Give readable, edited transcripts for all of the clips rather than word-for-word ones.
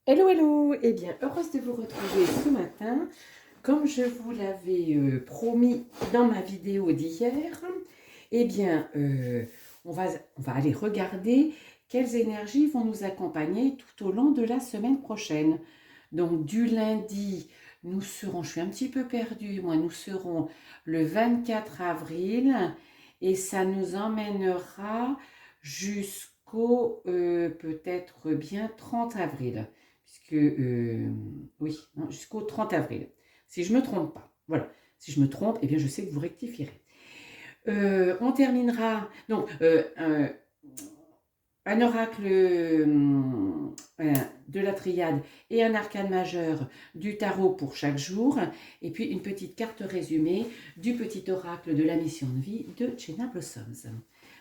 Hello, hello! Eh bien, heureuse de vous retrouver ce matin. Comme je vous l'avais promis dans ma vidéo d'hier, eh bien, on va aller regarder quelles énergies vont nous accompagner tout au long de la semaine prochaine. Donc, du lundi, nous serons, je suis un petit peu perdue, moi, nous serons le 24 avril et ça nous emmènera jusqu'au peut-être bien 30 avril puisque, oui, non, jusqu'au 30 avril, si je ne me trompe pas. Voilà, si je me trompe, eh bien je sais que vous rectifierez. On terminera, donc, un oracle de la triade et un arcane majeur du tarot pour chaque jour, et puis une petite carte résumée du petit oracle de la mission de vie de Jenna Blossoms.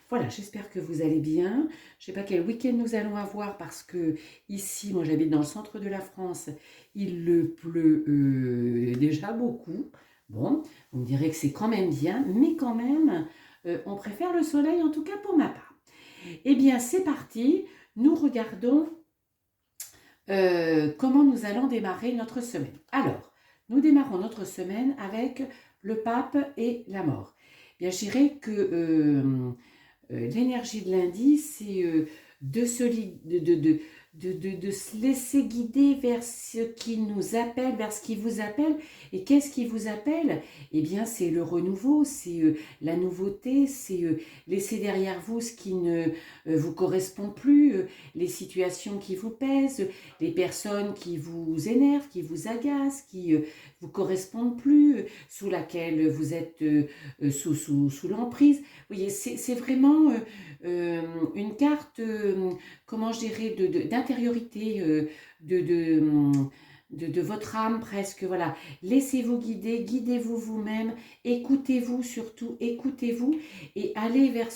Voilà, j'espère que vous allez bien. Je ne sais pas quel week-end nous allons avoir parce que ici, moi j'habite dans le centre de la France, il pleut déjà beaucoup. Bon, on dirait que c'est quand même bien, mais quand même, on préfère le soleil en tout cas pour ma part. Eh bien, c'est parti. Nous regardons comment nous allons démarrer notre semaine. Alors, nous démarrons notre semaine avec le pape et la mort. Bien, je dirais que l'énergie de lundi, c'est de, de se laisser guider vers ce qui nous appelle, vers ce qui vous appelle. Et qu'est-ce qui vous appelle? Eh bien, c'est le renouveau, c'est la nouveauté, c'est laisser derrière vous ce qui ne vous correspond plus, les situations qui vous pèsent, les personnes qui vous énervent, qui vous agacent, qui vous correspondent plus, sous laquelle vous êtes sous l'emprise. Vous voyez, c'est vraiment une carte, comment je dirais, d'intériorité, de, de, de votre âme presque. Voilà, laissez-vous guider, guidez-vous vous-même, écoutez-vous surtout, écoutez-vous et vers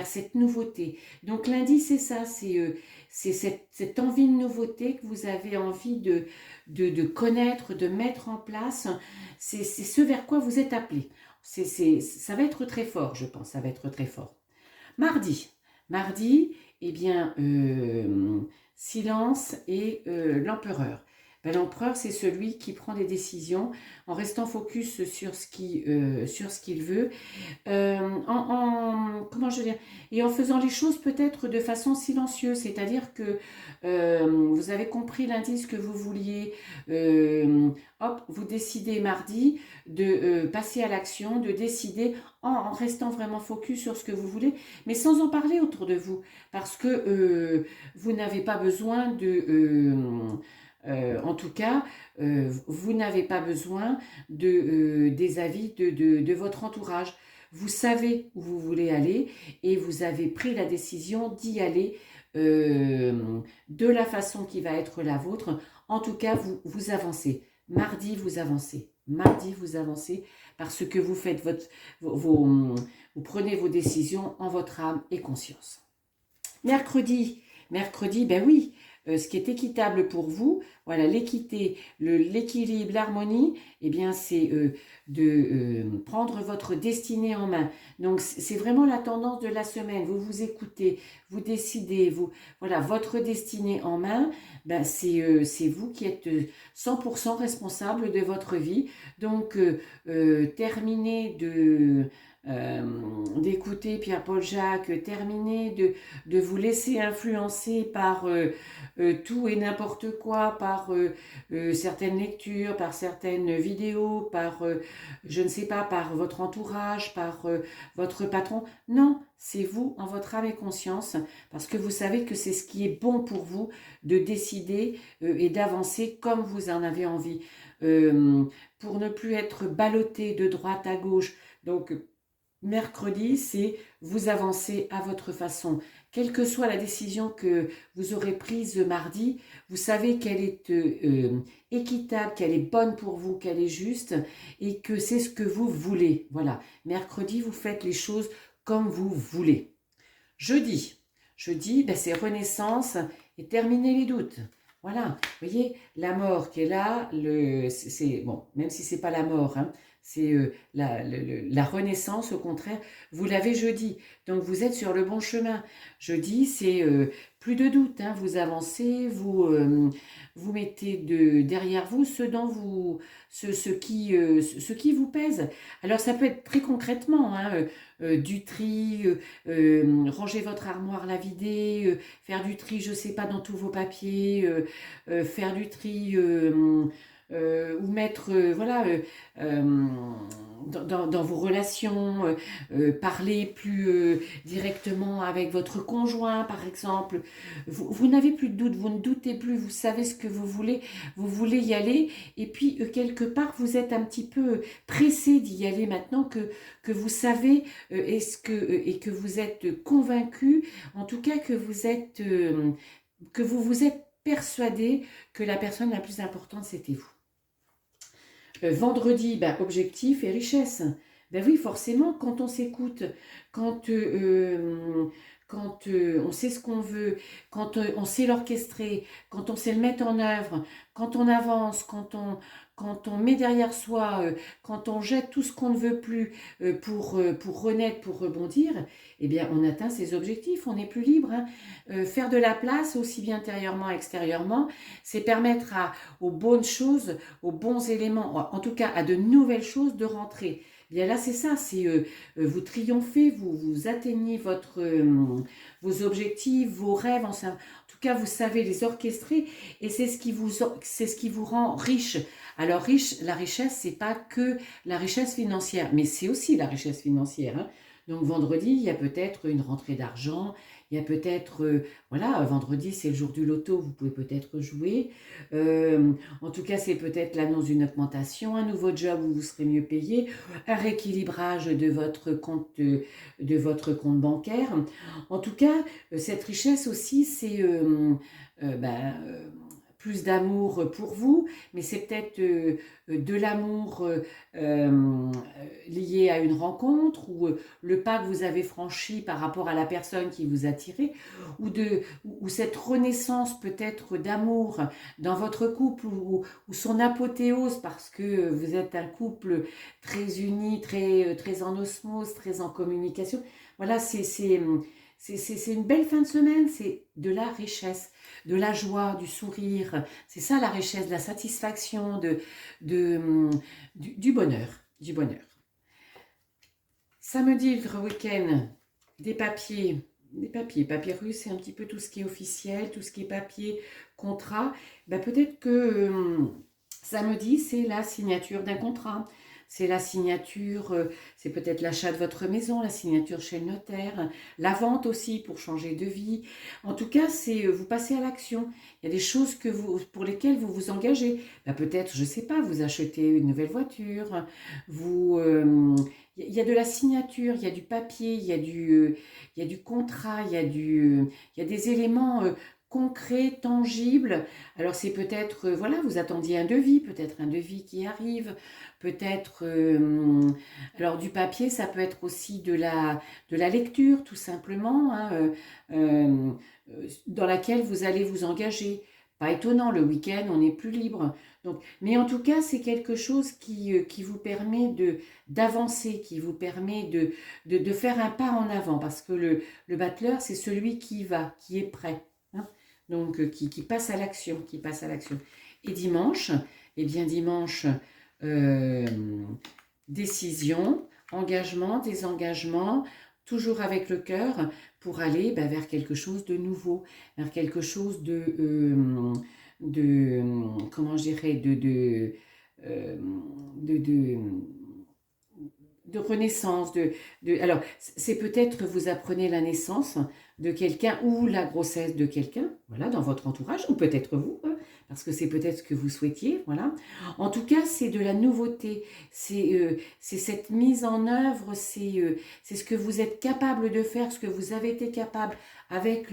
cette nouveauté. Donc lundi, c'est ça, c'est cette envie de nouveauté que vous avez envie de connaître, de mettre en place. C'est ce vers quoi vous êtes appelé. Ça va être très fort, je pense, ça va être très fort. Mardi, eh bien, silence et l'empereur. Ben, l'empereur, c'est celui qui prend des décisions en restant focus sur ce qu'il veut, comment je veux dire, et en faisant les choses peut-être de façon silencieuse, c'est-à-dire que vous avez compris l'indice que vous vouliez, hop, vous décidez mardi de passer à l'action, de décider en restant vraiment focus sur ce que vous voulez, mais sans en parler autour de vous, parce que vous n'avez pas besoin en tout cas, vous n'avez pas besoin des avis de votre entourage. Vous savez où vous voulez aller et vous avez pris la décision d'y aller de la façon qui va être la vôtre. En tout cas, vous avancez. Mardi, vous avancez. Mardi, vous avancez parce que vous faites vous prenez vos décisions en votre âme et conscience. Mercredi, ben oui, ce qui est équitable pour vous, voilà, l'équité, l'équilibre, l'harmonie, eh bien, c'est de prendre votre destinée en main. Donc, c'est vraiment la tendance de la semaine. Vous vous écoutez, vous décidez, voilà, votre destinée en main, ben, c'est vous qui êtes 100% responsable de votre vie. Donc, terminez d'écouter Pierre-Paul Jacques, terminez de vous laisser influencer par tout et n'importe quoi, par certaines lectures, par certaines vidéos, par, je ne sais pas, par votre entourage, par votre patron. Non, c'est vous en votre âme et conscience, parce que vous savez que c'est ce qui est bon pour vous de décider et d'avancer comme vous en avez envie. Pour ne plus être ballotté de droite à gauche. Donc, mercredi, c'est vous avancez à votre façon. Quelle que soit la décision que vous aurez prise mardi, vous savez qu'elle est équitable, qu'elle est bonne pour vous, qu'elle est juste et que c'est ce que vous voulez. Voilà. Mercredi, vous faites les choses comme vous voulez. Jeudi, ben c'est renaissance et terminer les doutes. Voilà, vous voyez, la mort qui est là, c'est bon, même si c'est pas la mort, hein, C'est la renaissance, au contraire. Vous l'avez jeudi, donc vous êtes sur le bon chemin. Jeudi, c'est plus de doute, hein, vous avancez, vous mettez derrière vous ce qui vous pèse. Alors ça peut être très concrètement, hein, du tri, ranger votre armoire, la vider, faire du tri, je sais pas, dans tous vos papiers, faire du tri, ou mettre, voilà, dans vos relations, parler plus directement avec votre conjoint, par exemple. Vous n'avez plus de doute, vous ne doutez plus, vous savez ce que vous voulez y aller, et puis quelque part, vous êtes un petit peu pressé d'y aller maintenant que vous savez et que vous êtes convaincu, en tout cas que vous vous êtes persuadé que la personne la plus importante, c'était vous. Vendredi, ben, objectif et richesse. Ben oui, forcément, quand on s'écoute, quand, on sait ce qu'on veut, quand on sait l'orchestrer, quand on sait le mettre en œuvre, quand on avance, quand on met derrière soi, quand on jette tout ce qu'on ne veut plus pour renaître, pour rebondir, eh bien, on atteint ses objectifs, on est plus libre. Hein. Faire de la place, aussi bien intérieurement extérieurement, c'est permettre aux bonnes choses, aux bons éléments, en tout cas à de nouvelles choses de rentrer. Bien là, c'est ça, c'est vous triomphez, vous atteignez vos objectifs, vos rêves, en tout cas, vous savez les orchestrer et c'est ce qui vous rend riche. Alors, la richesse, c'est pas que la richesse financière, mais c'est aussi la richesse financière. Hein. Donc, vendredi, il y a peut-être une rentrée d'argent, il y a peut-être, voilà, vendredi, c'est le jour du loto, vous pouvez peut-être jouer. En tout cas, c'est peut-être l'annonce d'une augmentation, un nouveau job où vous serez mieux payé, un rééquilibrage de votre compte bancaire. En tout cas, cette richesse aussi, c'est plus d'amour pour vous, mais c'est peut-être de l'amour lié à une rencontre ou le pas que vous avez franchi par rapport à la personne qui vous a attiré ou cette renaissance peut-être d'amour dans votre couple ou son apothéose parce que vous êtes un couple très uni, très en osmose, très en communication. Voilà, c'est une belle fin de semaine, c'est de la richesse, de la joie, du sourire. C'est ça la richesse, de la satisfaction, du bonheur, du bonheur. Samedi, le week-end, des papiers, papyrus, c'est un petit peu tout ce qui est officiel, tout ce qui est papier, contrat. Ben, peut-être que samedi, c'est la signature d'un contrat. C'est la signature, c'est peut-être l'achat de votre maison, la signature chez le notaire, la vente aussi pour changer de vie. En tout cas, c'est vous passez à l'action. Il y a des choses pour lesquelles vous vous engagez. Ben, peut-être, je ne sais pas, vous achetez une nouvelle voiture, il y a de la signature, il y a du papier, il y a du contrat, il y a des éléments concrets, tangibles. Alors c'est peut-être, voilà, vous attendiez peut-être un devis qui arrive, peut-être, alors du papier, ça peut être aussi de la lecture, tout simplement, hein, dans laquelle vous allez vous engager. Pas étonnant, le week-end, on est plus libre. Donc, mais en tout cas, c'est quelque chose qui vous permet d'avancer, qui vous permet de faire un pas en avant, parce que le battleur, c'est celui qui va, qui est prêt, hein, donc qui passe à l'action, Et dimanche, eh bien dimanche, euh, décision, engagement, désengagement, toujours avec le cœur, pour aller vers quelque chose de nouveau, vers quelque chose comment je dirais, euh, de, de renaissance. Alors, c'est peut-être vous apprenez la naissance de quelqu'un ou la grossesse de quelqu'un, voilà, dans votre entourage, ou peut-être vous, hein, parce que c'est peut-être ce que vous souhaitiez, voilà. En tout cas, c'est de la nouveauté, c'est cette mise en œuvre, c'est ce que vous êtes capable de faire, ce que vous avez été capable avec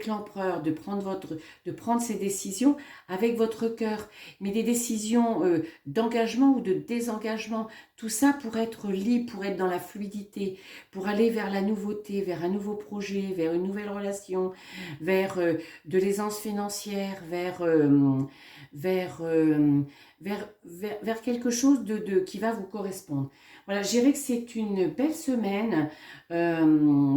l'empereur de prendre ces décisions avec votre cœur, mais des décisions d'engagement ou de désengagement, tout ça pour être libre, pour être dans la fluidité, pour aller vers la nouveauté, vers un nouveau projet, vers une nouvelle relation, vers de l'aisance financière, vers vers, euh, vers quelque chose qui va vous correspondre. Voilà, je dirais que c'est une belle semaine.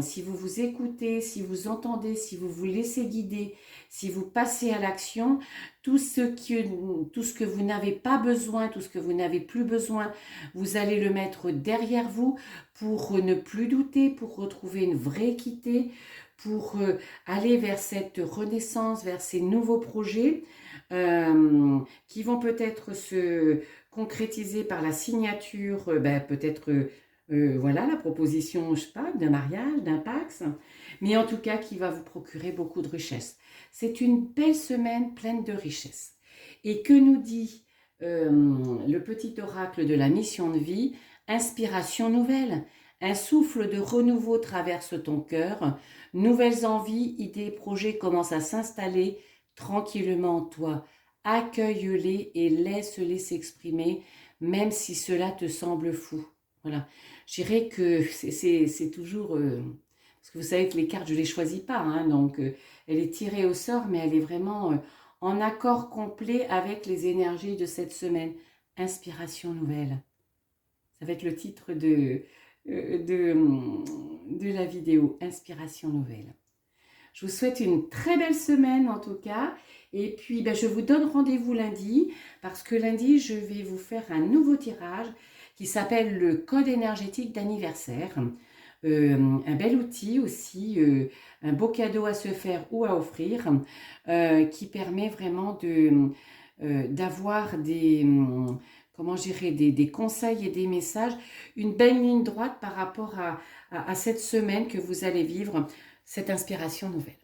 Si vous vous écoutez, si vous entendez, si vous vous laissez guider, si vous passez à l'action, tout ce que vous n'avez pas besoin, tout ce que vous n'avez plus besoin, vous allez le mettre derrière vous pour ne plus douter, pour retrouver une vraie équité, pour aller vers cette renaissance, vers ces nouveaux projets qui vont peut-être se concrétiser par la signature, peut-être voilà, la proposition, je sais pas, d'un mariage, d'un Pacs, mais en tout cas qui va vous procurer beaucoup de richesse. C'est une belle semaine pleine de richesse. Et que nous dit le petit oracle de la mission de vie? Inspiration nouvelle. Un souffle de renouveau traverse ton cœur. Nouvelles envies, idées, projets commencent à s'installer tranquillement en toi. Accueille-les et laisse-les s'exprimer, même si cela te semble fou. Voilà. Je dirais que c'est toujours... parce que vous savez que les cartes, je ne les choisis pas. Hein, donc, elle est tirée au sort, mais elle est vraiment en accord complet avec les énergies de cette semaine. Inspiration nouvelle. Ça va être le titre de la vidéo. Inspiration nouvelle. Je vous souhaite une très belle semaine en tout cas. Et puis, je vous donne rendez-vous lundi parce que lundi, je vais vous faire un nouveau tirage qui s'appelle le code énergétique d'anniversaire. Un bel outil aussi, un beau cadeau à se faire ou à offrir qui permet vraiment d'avoir comment gérer des conseils et des messages, une belle ligne droite par rapport à cette semaine que vous allez vivre, cette inspiration nouvelle.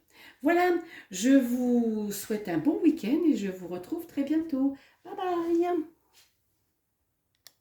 Voilà, je vous souhaite un bon week-end et je vous retrouve très bientôt. Bye bye!